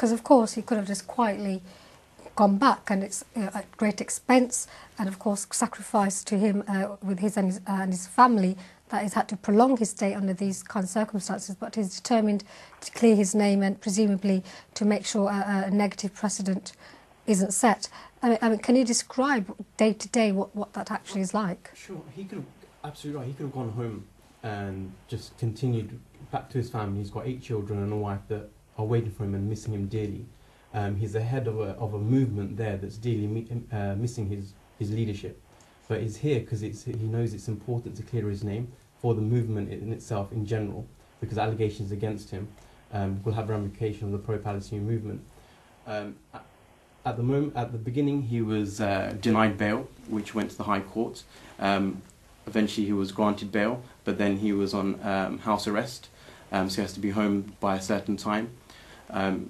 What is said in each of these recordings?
Because, of course, he could have just quietly gone back, and it's at great expense and, of course, sacrifice to him with his and his family, that he's had to prolong his stay under these kind of circumstances. But he's determined to clear his name and presumably to make sure a negative precedent isn't set. I mean, can you describe day to day what that actually is like? Sure, he could have, absolutely right, he could have gone home and just continued back to his family. He's got 8 children and a wife that are waiting for him and missing him dearly. He's the head of a movement there that's dearly missing his leadership. But he's here because he knows it's important to clear his name for the movement in itself in general, because allegations against him will have ramifications on the pro-Palestinian movement. At the beginning, he was denied bail, which went to the High Court. Eventually, he was granted bail, but then he was on house arrest, so he has to be home by a certain time.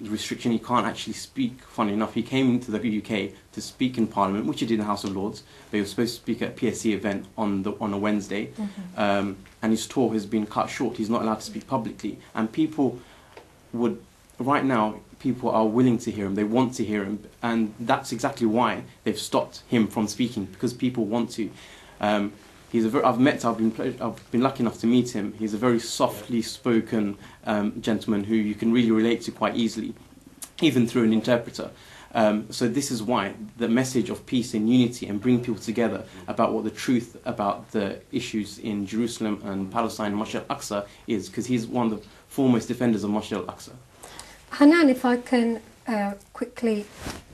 Restriction, he can't actually speak. Funny enough, he came into the UK to speak in Parliament, which he did in the House of Lords, but he was supposed to speak at a PSC event on a Wednesday, and his tour has been cut short. He's not allowed to speak publicly, and right now, people are willing to hear him, they want to hear him, and that's exactly why they've stopped him from speaking, because people want to. I've been lucky enough to meet him. He's a very softly spoken gentleman who you can really relate to quite easily, even through an interpreter. So this is why the message of peace and unity and bring people together about what the truth about the issues in Jerusalem and Palestine and Masjid al-Aqsa is, because he's one of the foremost defenders of Masjid al-Aqsa. Hanan, if I can quickly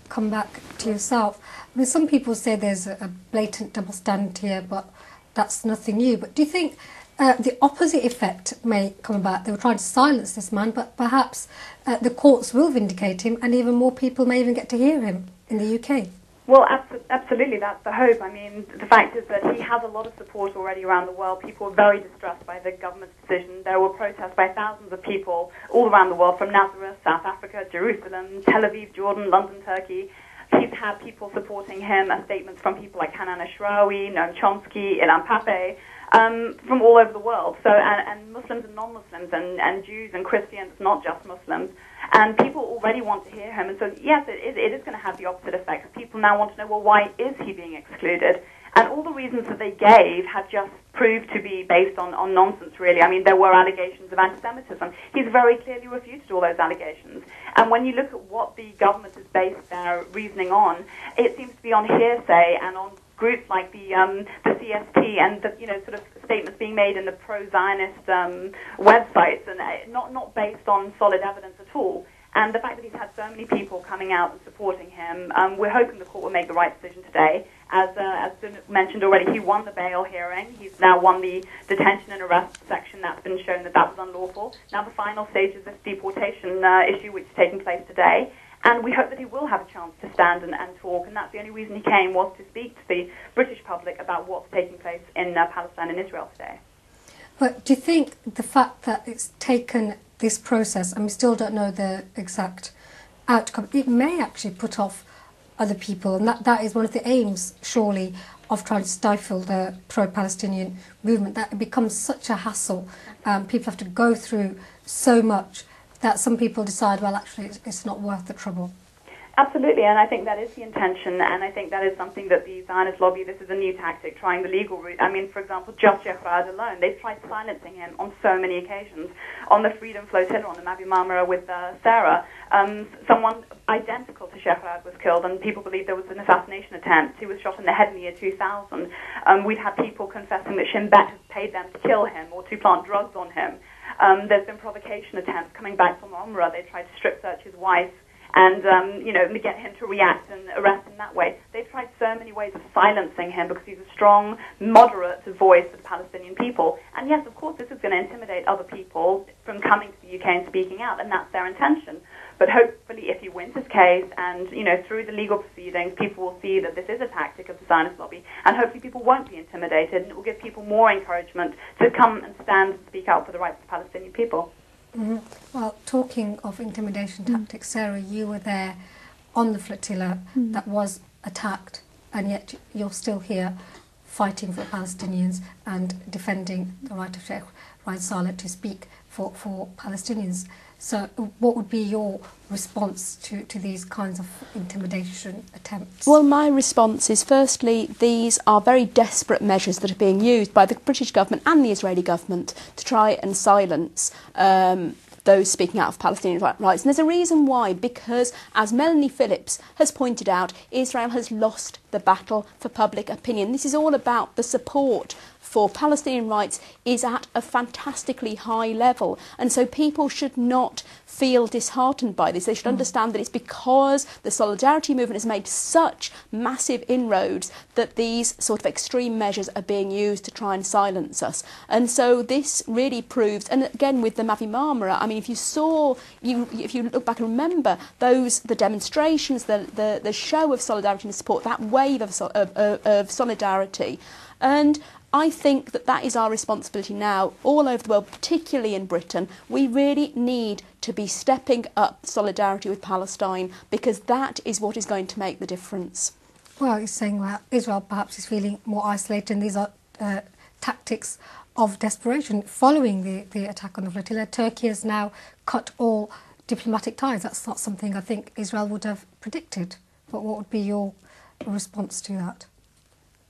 come back to yourself. I mean, some people say there's a blatant double standard here, but that's nothing new. But do you think the opposite effect may come about? They were trying to silence this man, but perhaps the courts will vindicate him, and even more people may even get to hear him in the UK. Well, absolutely, that's the hope. I mean, the fact is that he has a lot of support already around the world. People are very distressed by the government's decision. There were protests by thousands of people all around the world, from Nazareth, South Africa, Jerusalem, Tel Aviv, Jordan, London, Turkey. He's had people supporting him, statements from people like Hanan Ashrawi, Noam Chomsky, Ilan Pape, from all over the world. So, and Muslims and non-Muslims, and Jews and Christians, not just Muslims. And people already want to hear him. And so, yes, it is going to have the opposite effect. People now want to know, well, why is he being excluded? And all the reasons that they gave have just proved to be based on nonsense, really. I mean, there were allegations of anti-Semitism. He's very clearly refuted all those allegations. And when you look at what the government has based their reasoning on, it seems to be on hearsay and on groups like the CST and the sort of statements being made in the pro-Zionist websites, and not based on solid evidence at all. And the fact that he's had so many people coming out and supporting him, we're hoping the court will make the right decision today. As mentioned already, he won the bail hearing. He's now won the detention and arrest section. That's been shown that was unlawful. Now the final stage is this deportation issue, which is taking place today. And we hope that he will have a chance to stand and talk. And that's the only reason he came, was to speak to the British public about what's taking place in Palestine and Israel today. But do you think the fact that it's taken this process, and we still don't know the exact outcome, it may actually put off other people, and that is one of the aims, surely, of trying to stifle the pro-Palestinian movement, that it becomes such a hassle. People have to go through so much that some people decide, well, actually, it's not worth the trouble. Absolutely, and I think that is the intention, and I think that is something that the Zionist lobby, this is a new tactic, trying the legal route. I mean, for example, just Sheikh Raed alone, they've tried silencing him on so many occasions. On the Freedom Flotilla, on the Mavi Marmara with Sarah, someone identical to Sheikh Raed was killed, and people believe there was an assassination attempt. He was shot in the head in the year 2000. We've had people confessing that Shin Bet has paid them to kill him or to plant drugs on him. There's been provocation attempts coming back from Umrah. They tried to strip search his wife and, get him to react and arrest him that way. They've tried so many ways of silencing him because he's a strong, moderate voice for the Palestinian people. And yes, of course, this is going to intimidate other people from coming to the UK and speaking out, and that's their intention. But hopefully, if he wins his case and, through the legal proceedings, people will see that this is a tactic of the Zionist lobby, and hopefully people won't be intimidated, and it will give people more encouragement to come and stand and speak out for the rights of the Palestinian people. Mm-hmm. Well, talking of intimidation tactics, Sarah, you were there on the flotilla that was attacked, and yet you're still here fighting for Palestinians and defending the right of Sheikh Raed Salah to speak for Palestinians. So what would be your response to these kinds of intimidation attempts? Well, my response is, firstly, these are very desperate measures that are being used by the British government and the Israeli government to try and silence those speaking out of Palestinian rights. And there's a reason why, because, as Melanie Phillips has pointed out, Israel has lost the battle for public opinion. This is all about the support for Palestinian rights is at a fantastically high level. And so people should not feel disheartened by this. They should understand that it's because the solidarity movement has made such massive inroads that these sort of extreme measures are being used to try and silence us. And so this really proves, and again with the Mavi Marmara, I mean, if you look back and remember the demonstrations, the show of solidarity and support, that wave of solidarity, and I think that is our responsibility now all over the world, particularly in Britain. We really need to be stepping up solidarity with Palestine, because that is what is going to make the difference. Well, you're saying that Israel perhaps is feeling more isolated, and these are tactics of desperation following the attack on the flotilla. Turkey has now cut all diplomatic ties. That's not something I think Israel would have predicted. But what would be your response to that?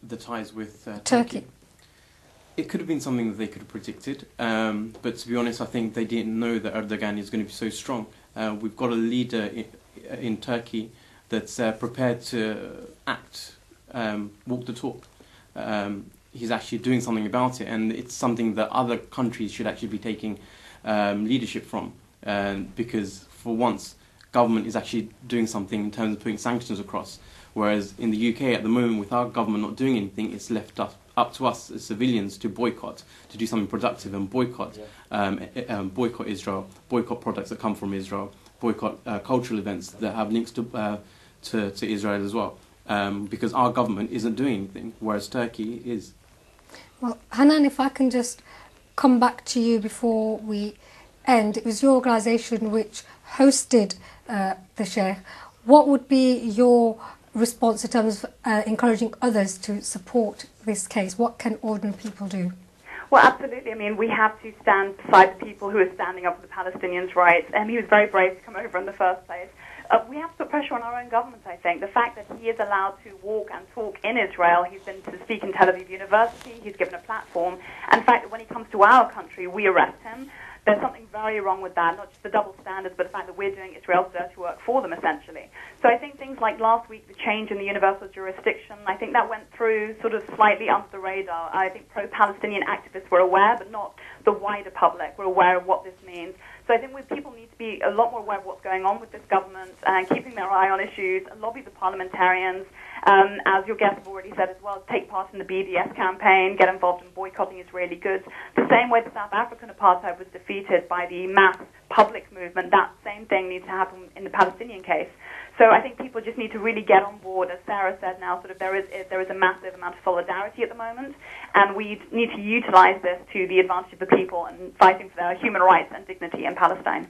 The ties with Turkey. It could have been something that they could have predicted, but to be honest, I think they didn't know that Erdogan is going to be so strong. We've got a leader in Turkey that's prepared to act, walk the talk. He's actually doing something about it, and it's something that other countries should actually be taking leadership from, because for once, government is actually doing something in terms of putting sanctions across, whereas in the UK at the moment, with our government not doing anything, it's left up to us as civilians to boycott, to do something productive and boycott, boycott Israel, boycott products that come from Israel, boycott cultural events that have links to Israel as well, because our government isn't doing anything, whereas Turkey is. Well, Hanan, if I can just come back to you before we end. It was your organisation which hosted the Sheikh. What would be your response in terms of encouraging others to support this case? What can ordinary people do? Well, absolutely. I mean, we have to stand beside the people who are standing up for the Palestinians' rights. And he was very brave to come over in the first place. We have to put pressure on our own government, I think. The fact that he is allowed to walk and talk in Israel, he's been to speak in Tel Aviv University, he's given a platform. And the fact that when he comes to our country, we arrest him. There's something very wrong with that, not just the double standards, but the fact that we're doing Israel's dirty work for them, essentially. So I think things like last week, the change in the universal jurisdiction, I think that went through sort of slightly under the radar. I think pro-Palestinian activists were aware, but not the wider public were aware of what this means. So I think people need to be a lot more aware of what's going on with this government and keeping their eye on issues and lobby the parliamentarians. As your guests have already said as well, take part in the BDS campaign, get involved in boycotting Israeli goods. The same way the South African apartheid was defeated by the mass public movement, that same thing needs to happen in the Palestinian case. So I think people just need to really get on board. As Sarah said now, sort of there is a massive amount of solidarity at the moment, and we need to utilize this to the advantage of the people and fighting for their human rights and dignity in Palestine.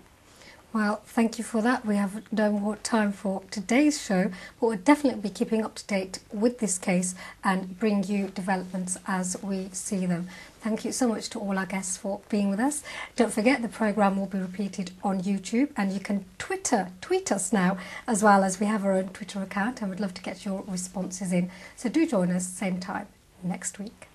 Well, thank you for that. We have no more time for today's show, but we'll definitely be keeping up to date with this case and bring you developments as we see them. Thank you so much to all our guests for being with us. Don't forget the programme will be repeated on YouTube, and you can tweet us now, as well as we have our own Twitter account, and we'd love to get your responses in. So do join us same time next week.